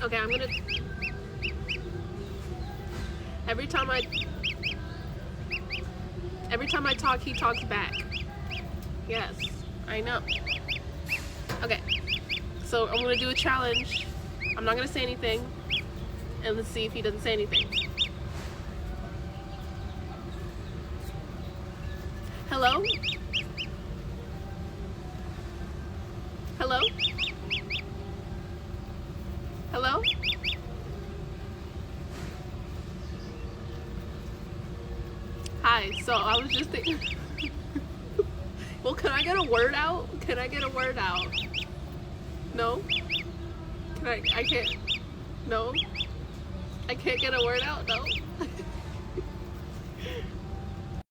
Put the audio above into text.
Okay, I'm gonna... Every time I talk, he talks back. Yes, I know. Okay, so I'm gonna do a challenge. I'm not gonna say anything, and let's see if he doesn't say anything. Hello? Hello? Hello? Hi, so I was just thinking... Well, can I get a word out? Can I get a word out? No? I can't... No? I can't get a word out? No?